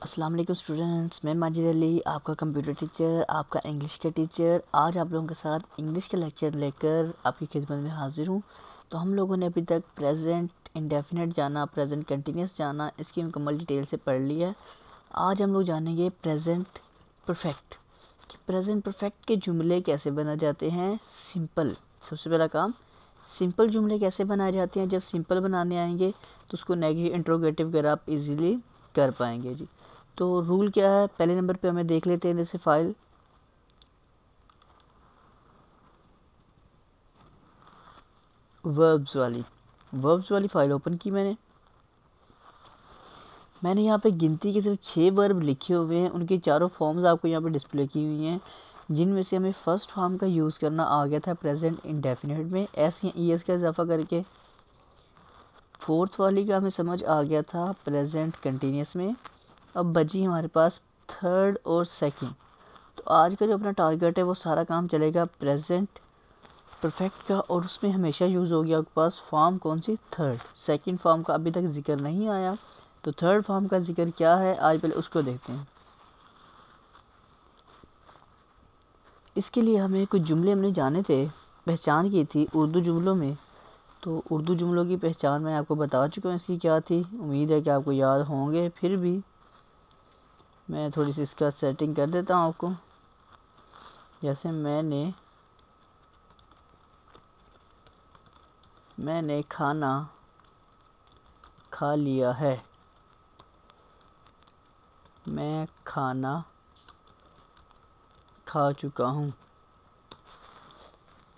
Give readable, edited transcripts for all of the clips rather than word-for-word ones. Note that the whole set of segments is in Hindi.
अस्सलाम वालेकुम स्टूडेंट्स, मैं माजिद अली, आपका कंप्यूटर टीचर, आपका इंग्लिश का टीचर। आज आप लोगों के साथ इंग्लिश का लेक्चर लेकर आपकी खिदमत में हाजिर हूँ। तो हम लोगों ने अभी तक प्रेजेंट इंडेफिनिट जाना, प्रेजेंट कंटिन्यूस जाना, इसकी मुकम्मल डिटेल से पढ़ लिया है। आज हम लोग जानेंगे प्रेजेंट परफेक्ट कि प्रेजेंट परफेक्ट के जुमले कैसे बनाए जाते हैं। सिंपल, सबसे पहला काम सिंपल जुमले कैसे बनाए जाते हैं। जब सिंपल बनाने आएंगे तो उसको नेगेटिव इंट्रोगेटिव वगैरह आप इजीली कर पाएंगे जी। तो रूल क्या है, पहले नंबर पे हमें देख लेते हैं। जैसे फाइल वर्ब्स वाली फाइल ओपन की मैंने यहाँ पे गिनती के सिर्फ 6 वर्ब लिखे हुए हैं। उनकी चारों फॉर्म्स आपको यहाँ पे डिस्प्ले की हुई हैं, जिनमें से हमें फर्स्ट फॉर्म का यूज़ करना आ गया था प्रेजेंट इंडेफिनिट में, एस या ई एस का इजाफा करके। फोर्थ वाली का हमें समझ आ गया था प्रेजेंट कंटिन्यूस में। अब बची हमारे पास थर्ड और सेकंड। तो आज का जो अपना टारगेट है वो सारा काम चलेगा प्रेजेंट परफेक्ट का, और उसमें हमेशा यूज़ हो गया आपके पास फॉर्म कौन सी, थर्ड। सेकंड फॉर्म का अभी तक जिक्र नहीं आया, तो थर्ड फॉर्म का जिक्र क्या है आज पहले उसको देखते हैं। इसके लिए हमें कुछ जुमले हमने जाने थे, पहचान की थी उर्दू जुमलों में। तो उर्दू जुमलों की पहचान मैं आपको बता चुका हूँ इसकी क्या थी। उम्मीद है कि आपको याद होंगे, फिर भी मैं थोड़ी सी इसका सेटिंग कर देता हूँ आपको। जैसे मैंने खाना खा लिया है। मैं खाना खा चुका हूँ।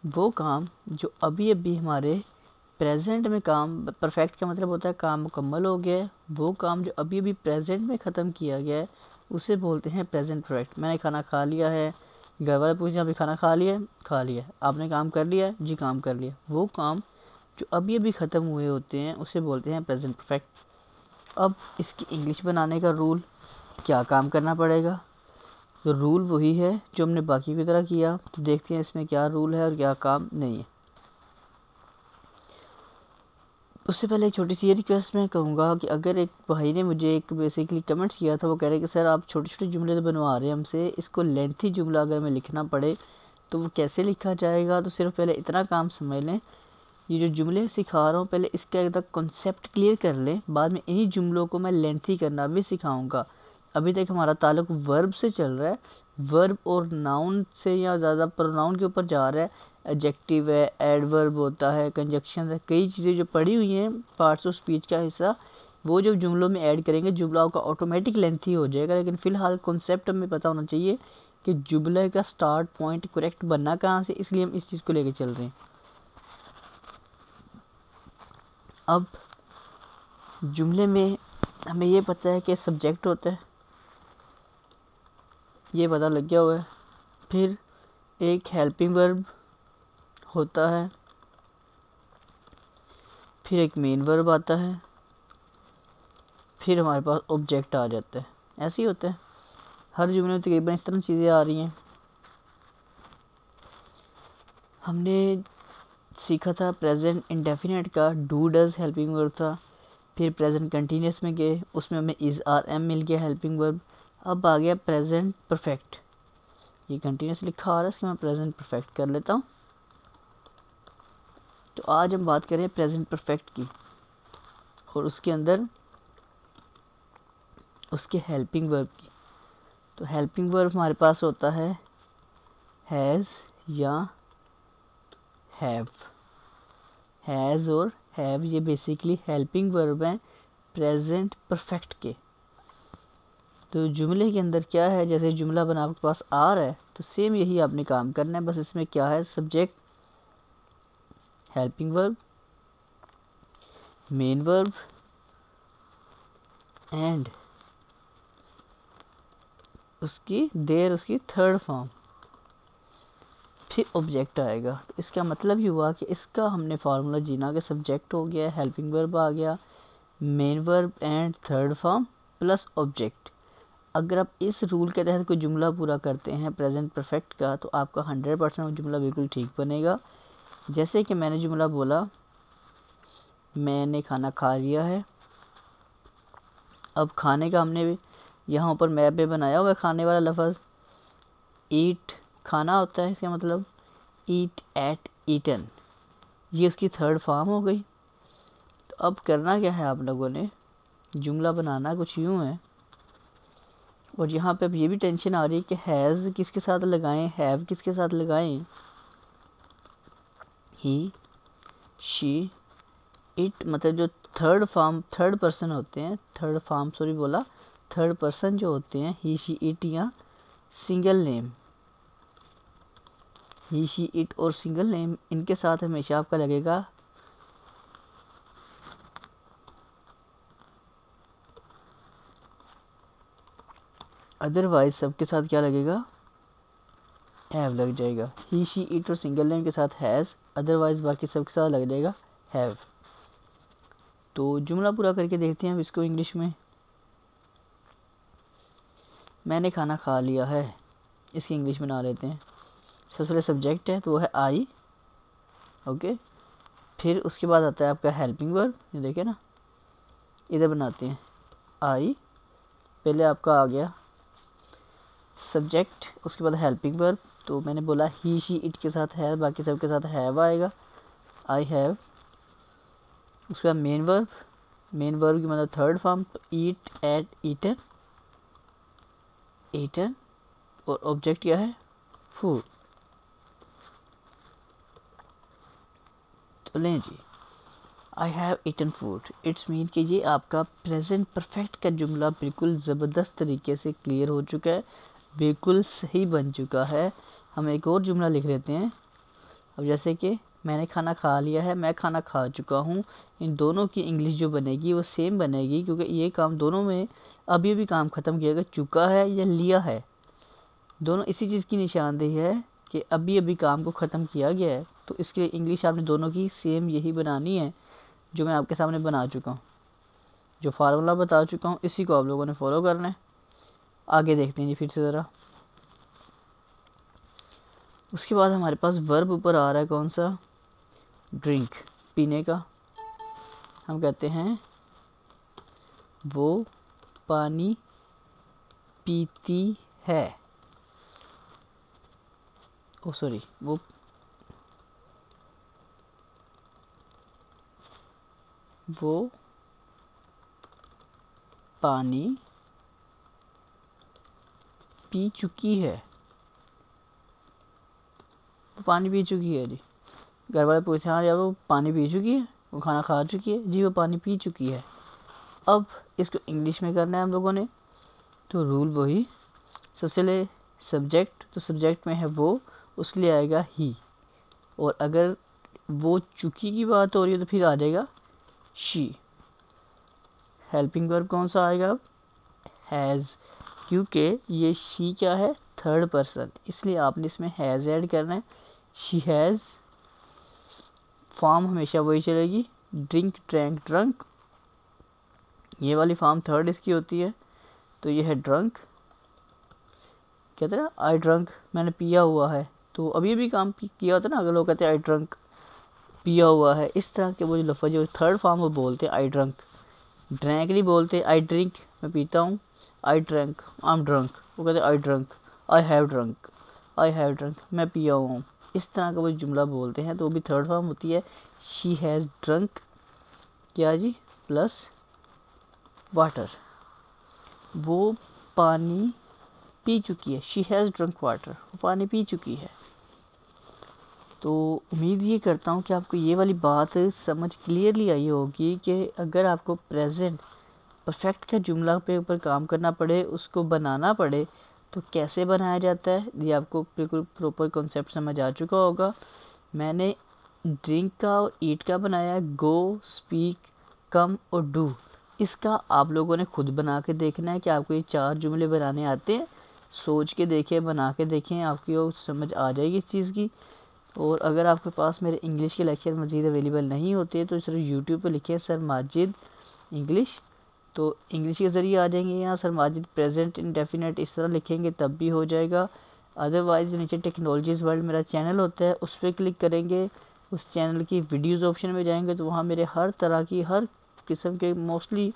वो काम जो अभी अभी हमारे प्रेजेंट में काम, परफेक्ट का मतलब होता है काम मुकम्मल हो गया है, वो काम जो अभी अभी प्रेजेंट में ख़त्म किया गया है उसे बोलते हैं प्रेजेंट परफेक्ट। मैंने खाना खा लिया है, घर वाले पूछे अभी खाना खा लिया है, खा लिया है। आपने काम कर लिया है, जी काम कर लिया। वो काम जो अभी अभी ख़त्म हुए होते हैं उसे बोलते हैं प्रेजेंट परफेक्ट। अब इसकी इंग्लिश बनाने का रूल क्या काम करना पड़ेगा, तो रूल वही है जो हमने बाकी की तरह किया। तो देखते हैं इसमें क्या रूल है और क्या काम नहीं है। उससे पहले एक छोटी सी ये रिक्वेस्ट मैं कहूँगा कि अगर एक भाई ने मुझे एक बेसिकली कमेंट्स किया था, वो कह रहे कि सर आप छोटे छोटे जुमले तो बनवा रहे हैं हमसे, इसको लेंथी जुमला अगर मैं लिखना पड़े तो वो कैसे लिखा जाएगा। तो सिर्फ पहले इतना काम समझ लें, ये जो जुमले सिखा रहा हूँ पहले इसका एक कॉन्सेप्ट क्लियर कर लें, बाद में इन्हीं जुमलों को मैं लेंथी करना भी सिखाऊंगा। अभी तक हमारा ताल्लुक वर्ब से चल रहा है, वर्ब और नाउन से या ज़्यादा प्रोनाउन के ऊपर जा रहा है। एडजेक्टिव है, एडवर्ब होता है, कंजक्शन है, कई चीज़ें जो पढ़ी हुई हैं पार्ट्स ऑफ स्पीच का हिस्सा, वो जब जुमलों में ऐड करेंगे जुमला का ऑटोमेटिक लेंथी हो जाएगा। लेकिन फ़िलहाल कॉन्सेप्ट हमें पता होना चाहिए कि जुमले का स्टार्ट पॉइंट करेक्ट बनना कहाँ से, इसलिए हम इस चीज़ को लेकर चल रहे हैं। अब जुमले में हमें ये पता है कि सब्जेक्ट होता है, ये पता लग गया हुआ है। फिर एक हेल्पिंग वर्ब होता है, फिर एक मेन वर्ब आता है, फिर हमारे पास ऑब्जेक्ट आ जाता है। ऐसे ही होता है हर जुमले में, तकरीबन इस तरह चीज़ें आ रही हैं। हमने सीखा था प्रेजेंट इंडेफिनिट का डू डज हेल्पिंग वर्ब था। फिर प्रेजेंट कंटिन्यूस में गए, उसमें हमें इज़ आर एम मिल गया हेल्पिंग वर्ब। अब आ गया प्रेजेंट परफेक्ट, ये कंटिन्यूस लिखा आ रहा है, इसके मैं प्रेजेंट परफेक्ट कर लेता हूँ। तो आज हम बात करें प्रेजेंट परफेक्ट की, और उसके अंदर उसके हेल्पिंग वर्ब की। तो हेल्पिंग वर्ब हमारे पास होता है हैज़ या हैव। हैज़ और हैव ये बेसिकली हेल्पिंग वर्ब हैं प्रेजेंट परफेक्ट के। तो जुमले के अंदर क्या है, जैसे जुमला बना आपके पास आ रहा है तो सेम यही आपने काम करना है, बस इसमें क्या है, subject, helping verb, main verb and उसकी थर्ड फॉर्म, फिर ऑब्जेक्ट आएगा। तो इसका मतलब ही हुआ कि इसका हमने फार्मूला जीना कि सब्जेक्ट हो गया, हेल्पिंग वर्ब आ गया, main verb and third form plus object. अगर आप इस रूल के तहत कोई जुमला पूरा करते हैं प्रेजेंट परफेक्ट का, तो आपका 100% जुमला बिल्कुल ठीक बनेगा। जैसे कि मैंने जुमला बोला, मैंने खाना खा लिया है। अब खाने का हमने यहाँ ऊपर मैप पे बनाया हुआ है खाने वाला लफ्ज़। ईट खाना होता है, इसका मतलब ईट, एट, ईटन, ये उसकी थर्ड फॉर्म हो गई। तो अब करना क्या है आप लोगों ने, जुमला बनाना कुछ यूँ है। और यहाँ पे अब ये भी टेंशन आ रही है कि हैज़ किसके साथ लगाएं, हैव किसके साथ लगाएं। ही, शी, इट, मतलब जो थर्ड पर्सन होते हैं, थर्ड पर्सन जो होते हैं, ही, शी, इट या single name, he, she, it और सिंगल नेम, इनके साथ हमेशा आपका लगेगा अदरवाइज सबके साथ क्या लगेगा, हैव लग जाएगा। ही, शी, इट और सिंगल नेम के साथ हैज़, अदरवाइज बाकी सबके साथ लग जाएगा हैव। तो जुमला पूरा करके देखते हैं अब इसको इंग्लिश में। मैंने खाना खा लिया है, इसकी इंग्लिश में बना लेते हैं। सबसे पहले सब्जेक्ट है तो वो है आई, ओके। फिर उसके बाद आता है आपका हेल्पिंग वर्ब, ये देखे ना, इधर बनाते हैं आई, पहले आपका आ गया सब्जेक्ट, उसके बाद हेल्पिंग वर्ब। तो मैंने बोला ही, शी, इट के साथ है, बाकी सब के साथ हैव आएगा, आई हैव। उसके बाद मेन वर्ब की मतलब third form, eat, ate, eaten, eaten. और ऑब्जेक्ट क्या है, फूड। तो लें जी, I have eaten food, it's mean कि ये आपका प्रेजेंट परफेक्ट का जुमला बिल्कुल ज़बरदस्त तरीके से क्लियर हो चुका है, बिल्कुल सही बन चुका है। हम एक और जुमला लिख लेते हैं। अब जैसे कि मैंने खाना खा लिया है, मैं खाना खा चुका हूँ, इन दोनों की इंग्लिश जो बनेगी वो सेम बनेगी, क्योंकि ये काम दोनों में अभी अभी काम ख़त्म किया गया, चुका है या लिया है, दोनों इसी चीज़ की निशानदेही है कि अभी अभी काम को ख़त्म किया गया है। तो इसके लिए इंग्लिश आपने दोनों की सेम यही बनानी है जो मैं आपके सामने बना चुका हूँ, जो फार्मूला बता चुका हूँ, इसी को आप लोगों ने फॉलो करना है। आगे देखते हैं जी फिर से ज़रा। उसके बाद हमारे पास वर्ब ऊपर आ रहा है कौन सा, ड्रिंक, पीने का। हम कहते हैं वो पानी पीती है, ओ सॉरी, वो पानी पी चुकी है, वो पानी पी चुकी है जी। घर वाले पूछे हाँ यार वो पानी पी चुकी है, वो खाना खा चुकी है जी, वो पानी पी चुकी है। अब इसको इंग्लिश में करना है हम लोगों ने, तो रूल वही, सबसे पहले सब्जेक्ट, तो सब्जेक्ट में है वो, उसके लिए आएगा ही। और अगर वो चुकी की बात हो रही है तो फिर आ जाएगा शी। हेल्पिंग वर्ब कौन सा आएगा अब, हैज़, क्योंकि ये शी क्या है, थर्ड पर्सन, इसलिए आपने इसमें हैज़ ऐड करना है। शी हैज़, फॉर्म हमेशा वही चलेगी, ड्रिंक, ड्रैंक, ड्रंक, ये वाली फॉर्म थर्ड इसकी होती है। तो ये है ड्रंक, कहते हैं ना आई ड्रंक, मैंने पिया हुआ है, तो अभी भी काम किया होता है ना, अगर लोग कहते हैं आई ड्रंक, पिया हुआ है, इस तरह के वो जो लफ्ज़ जो थर्ड फॉर्म वो बोलते हैं आई ड्रंक। ड्रैंक नहीं बोलते, आई ड्रिंक, मैं पीता हूँ, I drank, I am drunk, वो कहते हैं आई ड्रंक, आई हैव ड्रंक, मैं पिया हूँ, इस तरह का वो जुमला बोलते हैं, तो वो भी थर्ड फॉर्म होती है। शी हैज़ ड्रंक क्या जी, प्लस वाटर, वो पानी पी चुकी है, शी हैज़ ड्रंक वाटर, वो पानी पी चुकी है। तो उम्मीद ये करता हूँ कि आपको ये वाली बात समझ क्लियरली आई होगी कि अगर आपको प्रेजेंट परफेक्ट का जुमला पे ऊपर काम करना पड़े, उसको बनाना पड़े, तो कैसे बनाया जाता है, ये आपको बिल्कुल प्रॉपर कॉन्सेप्ट समझ आ चुका होगा। मैंने ड्रिंक का और ईट का बनाया, गो, स्पीक, कम और डू, इसका आप लोगों ने खुद बना के देखना है कि आपको ये 4 जुमले बनाने आते हैं। सोच के देखें, बना के देखें, आपकी वो समझ आ जाएगी इस चीज़ की। और अगर आपके पास मेरे इंग्लिश के लेक्चर मज़ीद अवेलेबल नहीं होते तो सिर्फ यूट्यूब पे लिखें सर माजिद इंग्लिश, तो इंग्लिश के ज़रिए आ जाएंगे। यहाँ सर माजिद प्रेजेंट इंडेफिनेट इस तरह लिखेंगे तब भी हो जाएगा। अदरवाइज़ नीचे टेक्नोलॉजीज़ वर्ल्ड मेरा चैनल होता है, उस पर क्लिक करेंगे, उस चैनल की वीडियोज़ ऑप्शन में जाएंगे तो वहाँ मेरे हर तरह की हर किस्म के मोस्टली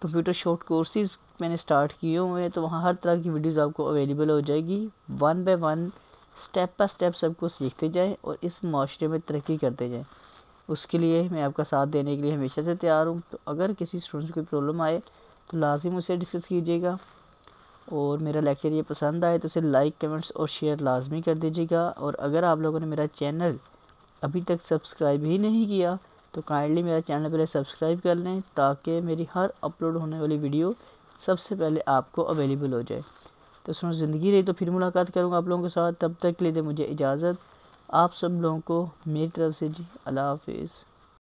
कंप्यूटर शॉर्ट कोर्सेज़ मैंने स्टार्ट किए हुए हैं, तो वहाँ हर तरह की वीडियोज़ आपको अवेलेबल हो जाएगी। 1 बाय 1 स्टेप बाय स्टेप सबको सीखते जाएं और इस माशरे में तरक्की करते जाएं। उसके लिए मैं आपका साथ देने के लिए हमेशा से तैयार हूँ। तो अगर किसी स्टूडेंट को कोई प्रॉब्लम आए तो लाजिम उसे डिस्कस कीजिएगा, और मेरा लेक्चर ये पसंद आए तो उसे लाइक, कमेंट्स और शेयर लाजमी कर दीजिएगा। और अगर आप लोगों ने मेरा चैनल अभी तक सब्सक्राइब ही नहीं किया तो काइंडली मेरा चैनल पहले सब्सक्राइब कर लें, ताकि मेरी हर अपलोड होने वाली वीडियो सबसे पहले आपको अवेलेबल हो जाए। तो सुनो, ज़िंदगी रही तो फिर मुलाकात करूँगा आप लोगों के साथ। तब तक के लिए दे मुझे इजाज़त। आप सब लोगों को मेरी तरफ से जी अल्लाह हाफिज़।